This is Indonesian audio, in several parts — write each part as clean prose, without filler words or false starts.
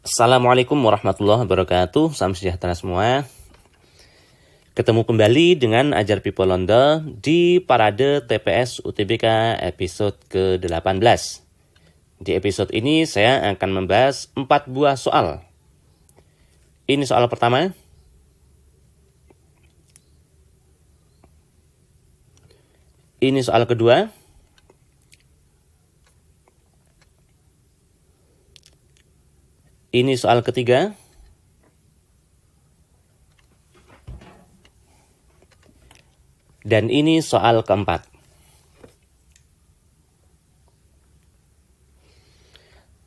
Assalamualaikum warahmatullahi wabarakatuh. Salam sejahtera semua. Ketemu kembali dengan Ajar People Londo di Parade TPS UTBK episode ke-18. Di episode ini saya akan membahas 4 buah soal. Ini soal pertama. Ini soal kedua. Ini soal ketiga. Dan ini soal keempat.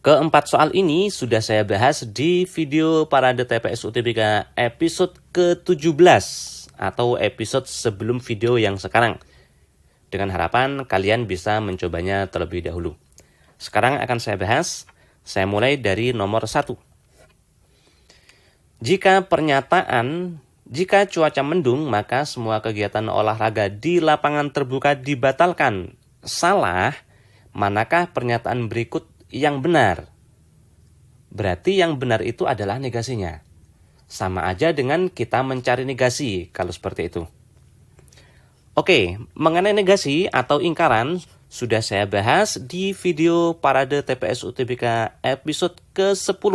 Keempat soal ini sudah saya bahas di video Parade TPS UTBK episode ke-17 atau episode sebelum video yang sekarang. Dengan harapan kalian bisa mencobanya terlebih dahulu. Sekarang akan saya bahas. Saya mulai dari nomor 1. Jika cuaca mendung, maka semua kegiatan olahraga di lapangan terbuka dibatalkan. Salah, manakah pernyataan berikut yang benar? Berarti yang benar itu adalah negasinya. Sama aja dengan kita mencari negasi kalau seperti itu. Oke, mengenai negasi atau ingkaran sudah saya bahas di video Parade TPS UTBK episode ke-10.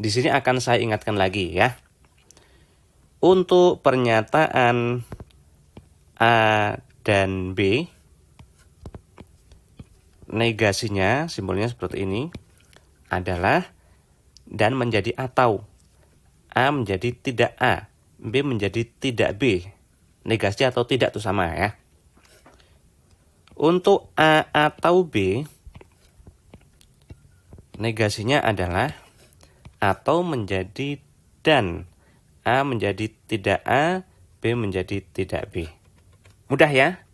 Di sini akan saya ingatkan lagi ya. Untuk pernyataan A dan B, negasinya simbolnya seperti ini adalah dan menjadi atau. A menjadi tidak A, B menjadi tidak B. Negasi atau tidak itu sama ya. Untuk A atau B, negasinya adalah atau menjadi dan. A menjadi tidak A, B menjadi tidak B. Mudah ya?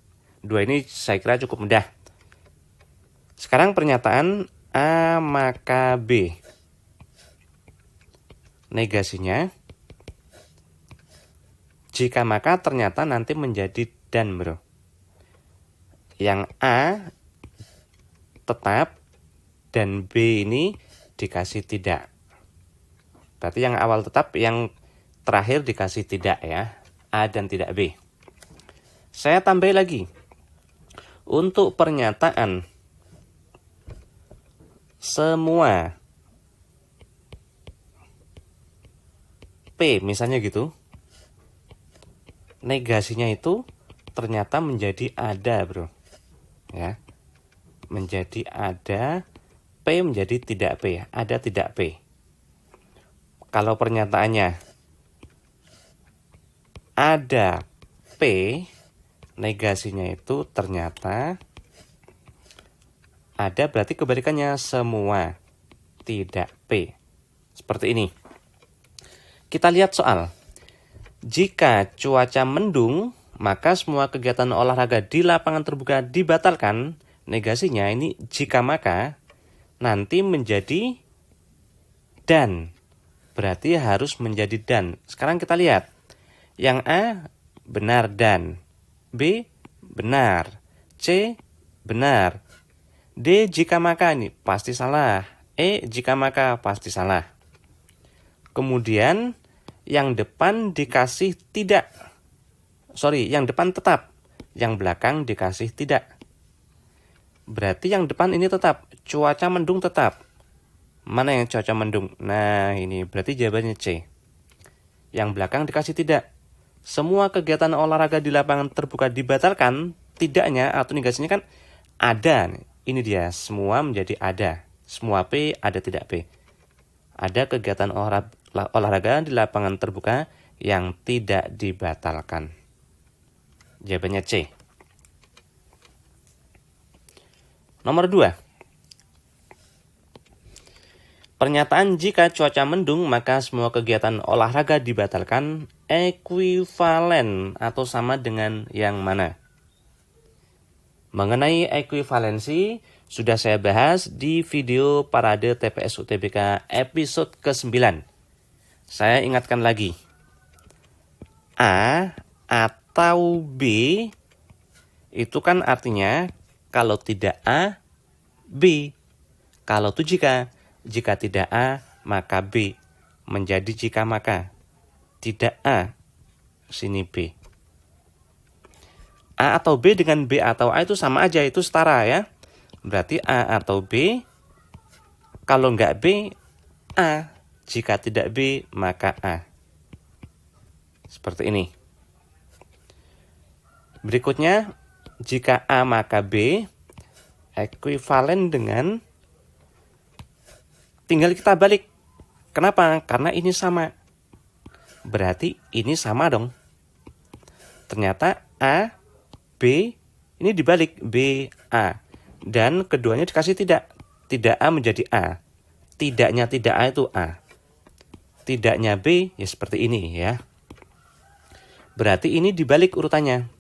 Dua ini saya kira cukup mudah. Sekarang pernyataan A maka B. Negasinya, jika maka ternyata nanti menjadi dan, bro. Yang A tetap dan B ini dikasih tidak. Berarti yang awal tetap, yang terakhir dikasih tidak ya. A dan tidak B. Saya tambah lagi. Untuk pernyataan semua P misalnya gitu. Negasinya itu ternyata menjadi ada, bro. Ya, menjadi ada, P menjadi tidak P, ada tidak P. Kalau pernyataannya ada P, negasinya itu ternyata ada, berarti kebalikannya semua tidak P. Seperti ini. Kita lihat soal. Jika cuaca mendung, maka semua kegiatan olahraga di lapangan terbuka dibatalkan. Negasinya ini jika maka nanti menjadi dan. Berarti harus menjadi dan. Sekarang kita lihat. Yang A benar dan. B benar. C benar. D jika maka ini pasti salah. E jika maka pasti salah. Kemudian yang depan dikasih tidak. Yang depan tetap, yang belakang dikasih tidak. Berarti yang depan ini tetap, cuaca mendung tetap. Mana yang cuaca mendung? Nah ini, berarti jawabannya C. Yang belakang dikasih tidak. Semua kegiatan olahraga di lapangan terbuka dibatalkan, tidaknya atau negasinya kan ada. Ini dia, semua menjadi ada. Semua P, ada tidak P. Ada kegiatan olahraga di lapangan terbuka yang tidak dibatalkan. Jawabannya C. Nomor 2. Pernyataan jika cuaca mendung maka semua kegiatan olahraga dibatalkan ekuivalen atau sama dengan yang mana? Mengenai ekuivalensi sudah saya bahas di video Parade TPS UTBK episode ke-9. Saya ingatkan lagi. A atau B itu kan artinya kalau tidak A, B. Kalau itu jika tidak A, maka B. Menjadi jika maka. Tidak A, sini B. A atau B dengan B atau A itu sama aja, itu setara ya. Berarti A atau B, kalau nggak B, A. Jika tidak B, maka A. Seperti ini. Berikutnya, jika A maka B, ekuivalen dengan, tinggal kita balik. Kenapa? Karena ini sama. Berarti ini sama dong. Ternyata A, B, ini dibalik B, A. Dan keduanya dikasih tidak. Tidak A menjadi A. Tidaknya tidak A itu A. Tidaknya B, ya seperti ini ya. Berarti ini dibalik urutannya.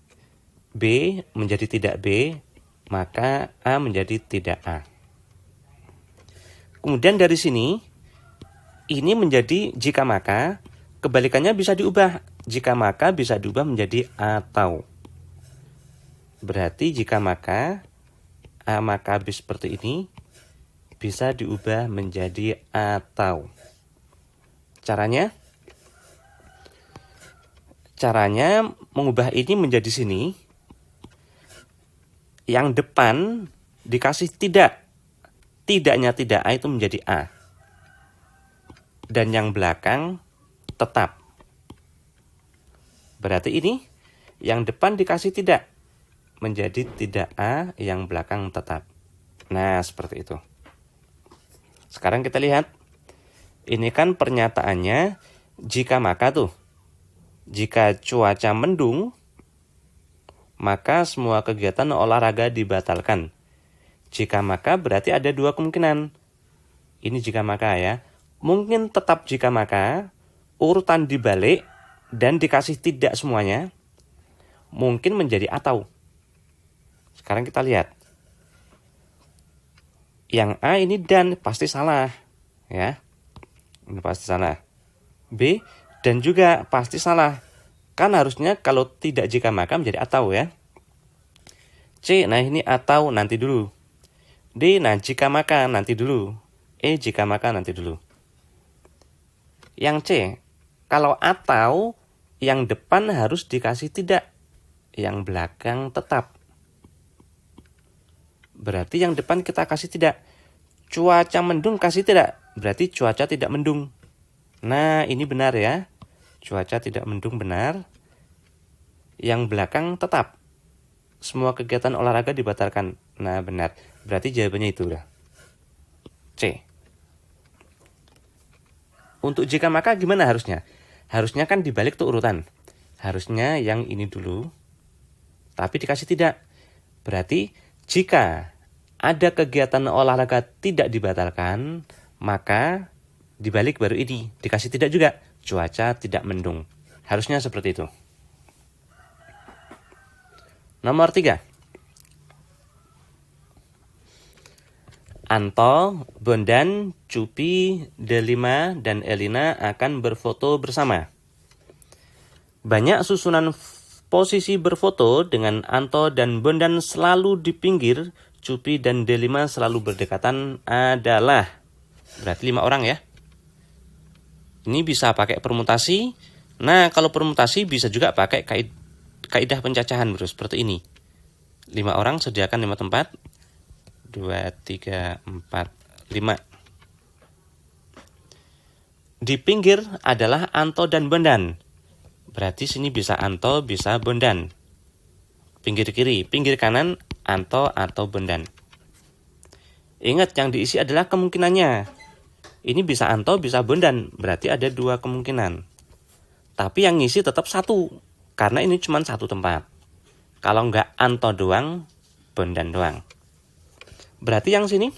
B menjadi tidak B, maka A menjadi tidak A. Kemudian dari sini, ini menjadi jika maka, kebalikannya bisa diubah. Jika maka bisa diubah menjadi atau. Berarti jika maka, A maka B seperti ini, bisa diubah menjadi atau. Caranya mengubah ini menjadi sini. Yang depan dikasih tidak. Tidaknya tidak A itu menjadi A. Dan yang belakang tetap. Berarti ini yang depan dikasih tidak. Menjadi tidak A, yang belakang tetap. Nah, seperti itu. Sekarang kita lihat. Ini kan pernyataannya jika maka tuh. Jika cuaca mendung, maka semua kegiatan olahraga dibatalkan. Jika maka berarti ada dua kemungkinan. Ini jika maka ya. Mungkin tetap jika maka, urutan dibalik, dan dikasih tidak semuanya. Mungkin menjadi atau. Sekarang kita lihat. Yang A ini dan pasti salah. Ya. Ini pasti salah. B dan juga pasti salah. Kan harusnya kalau tidak jika maka menjadi atau ya. C, nah ini atau nanti dulu. D, nah jika maka nanti dulu. E, jika maka nanti dulu. Yang C, kalau atau yang depan harus dikasih tidak. Yang belakang tetap. Berarti yang depan kita kasih tidak. Cuaca mendung kasih tidak. Berarti cuaca tidak mendung. Nah ini benar ya. Cuaca tidak mendung benar. Yang belakang tetap. Semua kegiatan olahraga dibatalkan. Nah benar. Berarti jawabannya itu udah. C. Untuk jika maka gimana harusnya? Harusnya kan dibalik tuh urutan. Harusnya yang ini dulu. Tapi dikasih tidak. Berarti jika ada kegiatan olahraga tidak dibatalkan, maka dibalik baru ini. Dikasih tidak juga. Cuaca tidak mendung. Harusnya seperti itu. Nomor 3. Anto, Bondan, Cupi, Delima, dan Elina akan berfoto bersama. Banyak susunan posisi berfoto dengan Anto dan Bondan selalu di pinggir, Cupi dan Delima selalu berdekatan adalah. Berarti 5 orang ya. Ini bisa pakai permutasi. Nah, kalau permutasi bisa juga pakai kaidah pencacahan bro, seperti ini. 5 orang sediakan 5 tempat. 2, 3, 4, 5. Di pinggir adalah Anto dan Bondan. Berarti sini bisa Anto, bisa Bondan. Pinggir kiri, pinggir kanan Anto atau Bondan. Ingat yang diisi adalah kemungkinannya. Ini bisa Anto, bisa Bondan. Berarti ada 2 kemungkinan. Tapi yang ngisi tetap 1. Karena ini cuma 1 tempat. Kalau nggak Anto doang, Bondan doang. Berarti yang sini,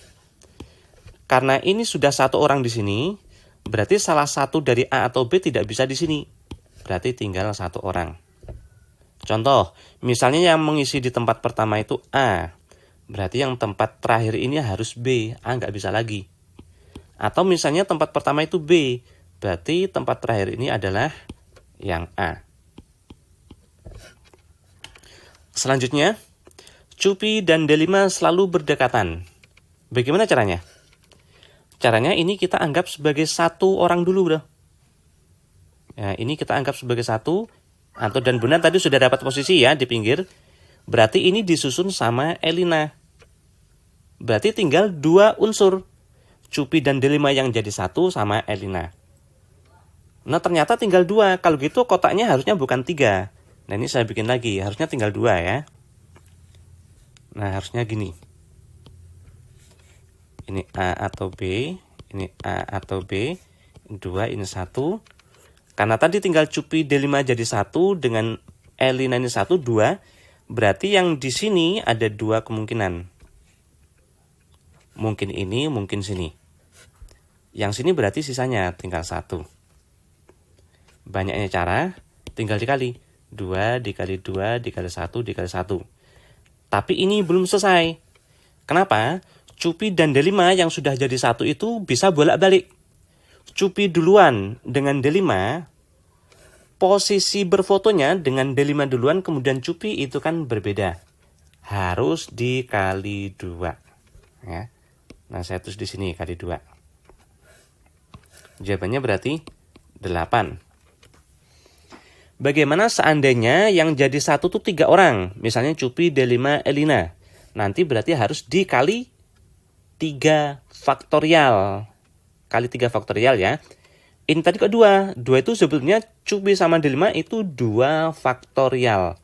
karena ini sudah 1 orang di sini, berarti salah satu dari A atau B tidak bisa di sini. Berarti tinggal 1 orang. Contoh, misalnya yang mengisi di tempat pertama itu A. Berarti yang tempat terakhir ini harus B. A nggak bisa lagi. Atau misalnya tempat pertama itu B. Berarti tempat terakhir ini adalah yang A. Selanjutnya, Cupi dan Delima selalu berdekatan. Bagaimana caranya? Caranya ini kita anggap sebagai satu orang dulu, bro. Nah, ini kita anggap sebagai satu. Anto dan Bunda tadi sudah dapat posisi ya di pinggir. Berarti ini disusun sama Elina. Berarti tinggal 2 unsur. Cupi dan Delima yang jadi satu sama Elina. Nah, ternyata tinggal 2. Kalau gitu kotaknya harusnya bukan 3. Nah, ini saya bikin lagi. Harusnya tinggal 2 ya. Nah, harusnya gini. Ini A atau B. Ini A atau B. 2 ini 1. Karena tadi tinggal Cupi Delima jadi 1 dengan Elina ini 1, 2. Berarti yang di sini ada 2 kemungkinan. Mungkin ini, mungkin sini. Yang sini berarti sisanya tinggal 1. Banyaknya cara, tinggal dikali. 2 dikali 2 dikali 1 dikali 1. Tapi ini belum selesai. Kenapa? Cupi dan Delima yang sudah jadi 1 itu bisa bolak-balik. Cupi duluan dengan Delima, posisi berfotonya dengan Delima duluan, kemudian Cupi itu kan berbeda. Harus dikali 2. Ya. Nah, saya tulis di sini kali 2. Jawabannya berarti 8. Bagaimana seandainya yang jadi 1 tuh 3 orang? Misalnya Cupi, Delima, Elina. Nanti berarti harus dikali 3 faktorial. Kali 3 faktorial ya. Ini tadi kok 2. 2 itu sebetulnya Cupi sama Delima itu 2 faktorial.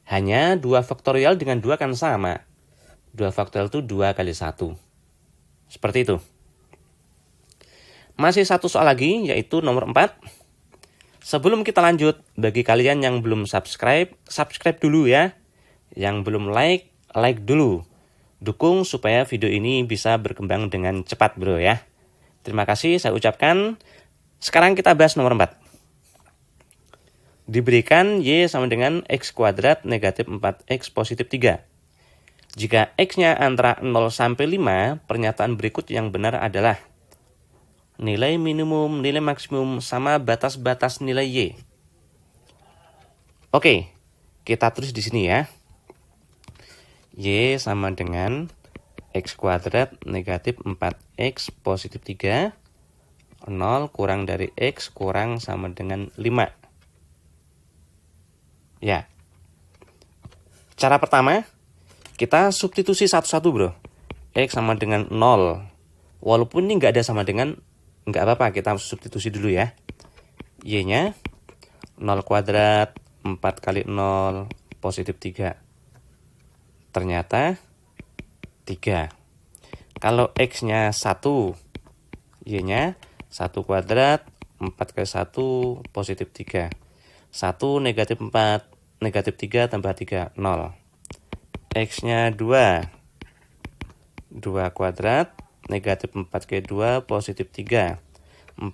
Hanya 2 faktorial dengan 2 kan sama. 2 faktorial itu 2 kali 1. Seperti itu. Masih satu soal lagi, yaitu nomor 4. Sebelum kita lanjut, bagi kalian yang belum subscribe, subscribe dulu ya. Yang belum like, like dulu. Dukung supaya video ini bisa berkembang dengan cepat, bro ya. Terima kasih saya ucapkan. Sekarang kita bahas nomor 4. Diberikan Y sama dengan X kuadrat negatif 4X positif 3. Jika X-nya antara 0 sampai 5, pernyataan berikut yang benar adalah nilai minimum, nilai maksimum, sama batas-batas nilai Y. Oke, kita tulis di sini ya. Y sama dengan X kuadrat negatif 4X positif 3. 0 kurang dari X kurang sama dengan 5. Ya. Cara pertama, kita substitusi satu-satu, bro. X sama dengan 0. Walaupun ini nggak ada sama dengan, nggak apa-apa, kita substitusi dulu ya. Y-nya 0 kuadrat 4 kali 0 positif 3. Ternyata 3. Kalau X-nya 1, Y-nya 1 kuadrat 4 kali 1 positif 3. 1 negatif 4, negatif 3 tambah 3, 0. X-nya 2. 2 kuadrat negatif 4 kali 2 positif 3. 4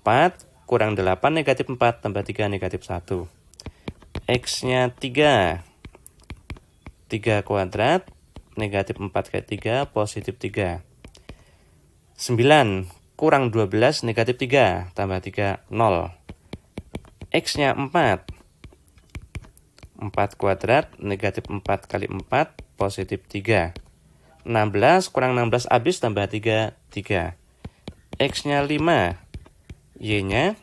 kurang 8 negatif 4 tambah 3 negatif 1. X-nya 3. 3 kuadrat negatif 4 kali 3 positif 3. 9 kurang 12 negatif 3 tambah 3, 0. X-nya 4. 4 kuadrat negatif 4 kali 4 positif 3. 16 kurang 16 habis tambah 3, 3. X-nya 5. Y-nya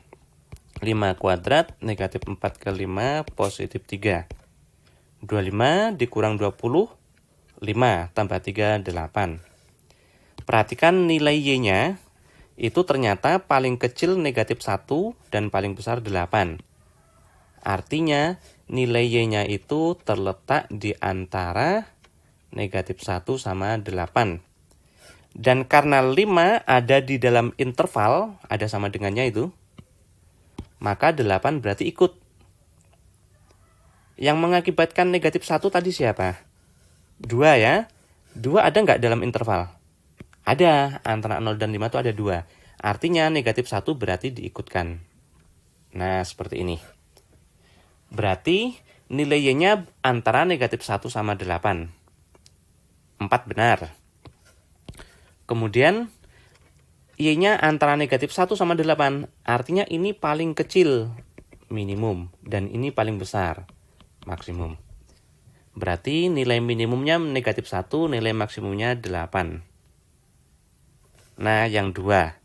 5 kuadrat negatif 4 kali 5 positif 3. 25 dikurang 20, 5 tambah 3, 8. Perhatikan nilai Y-nya itu ternyata paling kecil negatif 1 dan paling besar 8. Artinya nilai Y-nya itu terletak di antara negatif 1 sama 8. Dan karena 5 ada di dalam interval, ada sama dengannya itu, maka 8 berarti ikut. Yang mengakibatkan negatif 1 tadi siapa? 2 ya. 2 ada nggak dalam interval? Ada, antara 0 dan 5 itu ada 2. Artinya negatif 1 berarti diikutkan. Nah, seperti ini. Berarti nilai Y-nya antara negatif 1 sama 8. 4 benar. Kemudian Y-nya antara negatif 1 sama 8. Artinya ini paling kecil, minimum. Dan ini paling besar, maksimum. Berarti nilai minimumnya negatif 1, nilai maksimumnya 8. Nah, yang 2.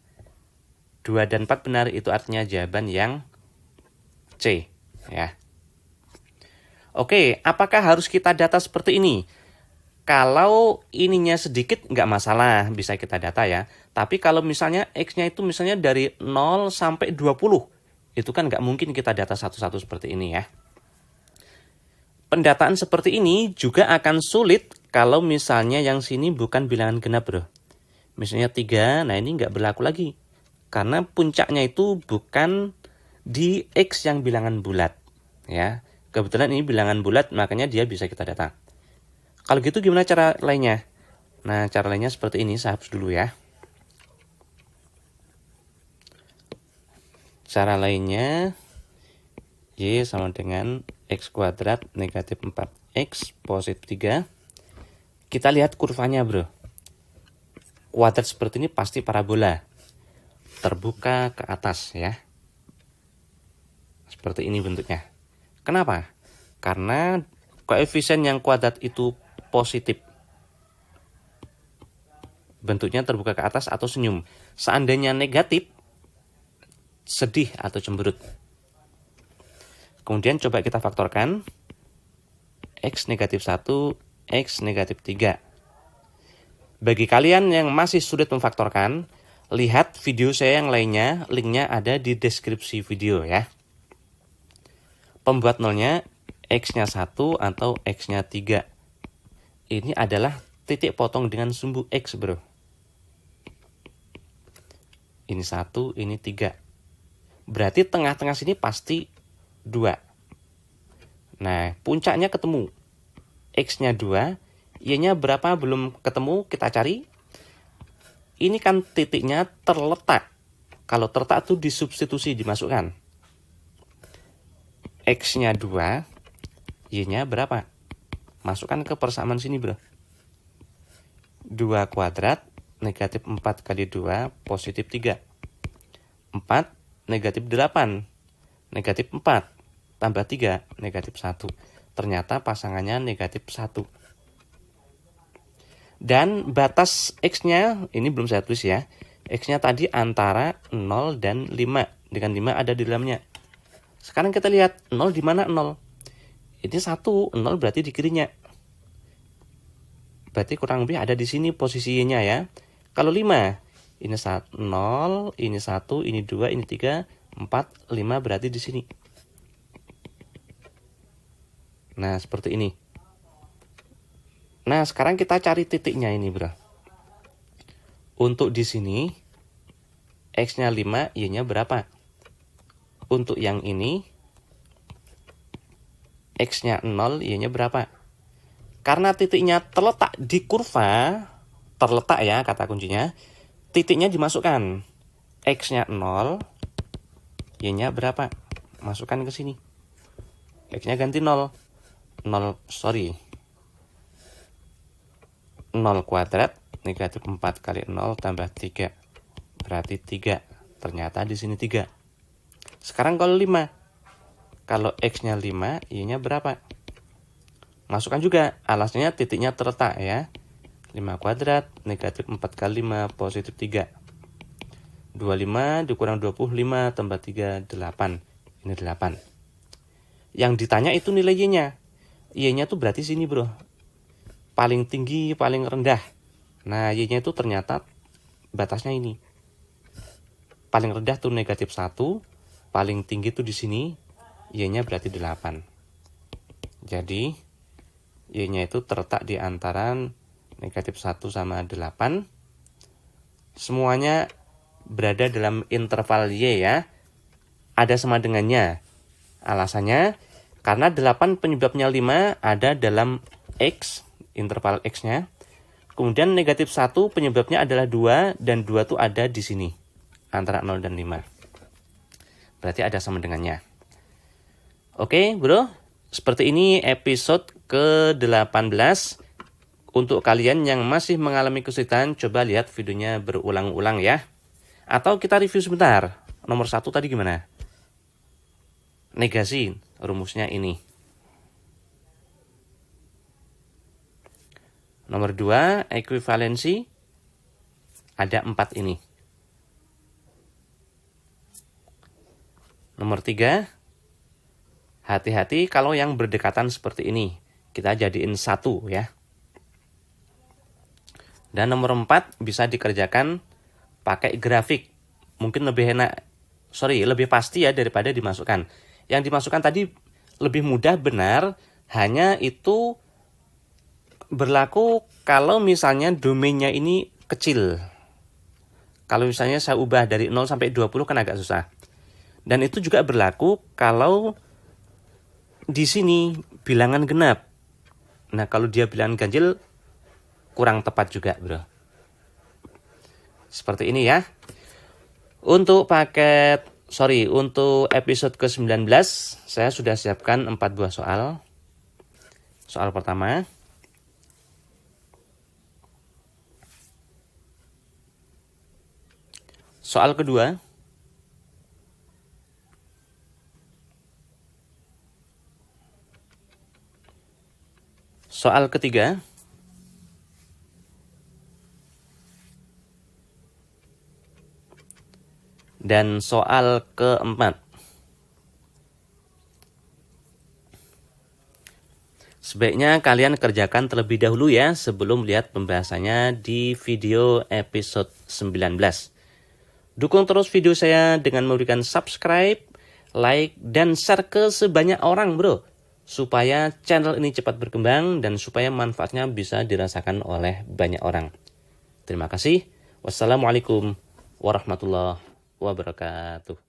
2 dan 4 benar, itu artinya jawaban yang C. Ya. Oke, apakah harus kita data seperti ini? Kalau ininya sedikit nggak masalah, bisa kita data ya. Tapi kalau misalnya X-nya itu misalnya dari 0 sampai 20, itu kan nggak mungkin kita data satu-satu seperti ini ya. Pendataan seperti ini juga akan sulit kalau misalnya yang sini bukan bilangan genap, bro. Misalnya 3, nah ini nggak berlaku lagi. Karena puncaknya itu bukan di X yang bilangan bulat. Ya, kebetulan ini bilangan bulat, makanya dia bisa kita data. Kalau gitu gimana cara lainnya? Nah, cara lainnya seperti ini, saya hapus dulu ya. Cara lainnya, Y sama dengan X kuadrat negatif 4X positif 3. Kita lihat kurvanya, bro. Kuadrat seperti ini pasti parabola. Terbuka ke atas ya. Seperti ini bentuknya. Kenapa? Karena koefisien yang kuadrat itu positif. Bentuknya terbuka ke atas atau senyum. Seandainya negatif, sedih atau cemberut. Kemudian coba kita faktorkan. X negatif 1, X negatif 3. Bagi kalian yang masih sulit memfaktorkan, lihat video saya yang lainnya, linknya ada di deskripsi video ya. Pembuat nolnya X-nya 1 atau X-nya 3. Ini adalah titik potong dengan sumbu X, bro. Ini 1, ini 3. Berarti tengah-tengah sini pasti 2. Nah, puncaknya ketemu. X-nya 2, Y-nya berapa belum ketemu, kita cari. Ini kan titiknya terletak. Kalau terletak itu disubstitusi, dimasukkan. X-nya 2, Y-nya berapa? Masukkan ke persamaan sini, bro. 2 kuadrat, negatif 4 kali 2, positif 3. 4, negatif 8. Negatif 4, tambah 3, negatif 1. Ternyata pasangannya negatif 1. Dan batas X-nya, ini belum saya tulis ya. X-nya tadi antara 0 dan 5. Dengan 5 ada di dalamnya. Sekarang kita lihat 0 di mana 0. Ini 1, 0 berarti di kirinya. Berarti kurang lebih ada di sini posisinya ya. Kalau 5, ini 0, ini 1, ini 2, ini 3, 4, 5 berarti di sini. Nah, seperti ini. Nah, sekarang kita cari titiknya ini, bro. Untuk di sini, X-nya 5, Y-nya berapa? Untuk yang ini, X-nya 0, Y-nya berapa? Karena titiknya terletak di kurva, terletak ya kata kuncinya, titiknya dimasukkan. X-nya 0, Y-nya berapa? Masukkan ke sini. X-nya ganti 0. 0 kuadrat, negatif 4 kali 0 tambah 3. Berarti 3. Ternyata di sini 3. Sekarang kalau 5. Kalau X-nya 5, Y-nya berapa? Masukkan juga, alasnya titiknya terletak ya. 5 kuadrat, negatif 4 kali 5, positif 3. 25 dikurang 25 tambah 3, 8. Ini 8. Yang ditanya itu nilai Y-nya. Y-nya tuh berarti sini, bro. Paling tinggi, paling rendah. Nah, Y-nya itu ternyata batasnya ini. Paling rendah tuh negatif 1, paling tinggi tuh di sini, Y-nya berarti 8. Jadi, Y-nya itu terletak di antara negatif 1 sama 8. Semuanya berada dalam interval Y ya. Ada sama dengannya. Alasannya, karena 8 penyebabnya 5 ada dalam X, interval X-nya. Kemudian negatif 1 penyebabnya adalah 2, dan 2 itu ada di sini. Antara 0 dan 5. Berarti ada sama dengannya. Oke, bro. Seperti ini episode ke-18. Untuk kalian yang masih mengalami kesulitan, coba lihat videonya berulang-ulang ya. Atau kita review sebentar. Nomor 1 tadi gimana? Negasi, rumusnya ini. Nomor 2, ekuivalensi. Ada 4 ini. Nomor 3, hati-hati kalau yang berdekatan seperti ini. Kita jadiin 1 ya. Dan nomor 4 bisa dikerjakan pakai grafik. Mungkin lebih enak, lebih pasti ya daripada dimasukkan. Yang dimasukkan tadi lebih mudah benar, hanya itu berlaku kalau misalnya domainnya ini kecil. Kalau misalnya saya ubah dari 0 sampai 20 kan agak susah. Dan itu juga berlaku kalau di sini bilangan genap. Nah, kalau dia bilangan ganjil kurang tepat juga, bro. Seperti ini ya. Untuk episode ke-19 saya sudah siapkan 4 buah soal. Soal pertama. Soal kedua. Soal ketiga. Dan soal keempat. Sebaiknya kalian kerjakan terlebih dahulu ya sebelum lihat pembahasannya di video episode 19. Dukung terus video saya dengan memberikan subscribe, like, dan share ke sebanyak orang, bro. Supaya channel ini cepat berkembang dan supaya manfaatnya bisa dirasakan oleh banyak orang. Terima kasih. Wassalamualaikum warahmatullahi wabarakatuh.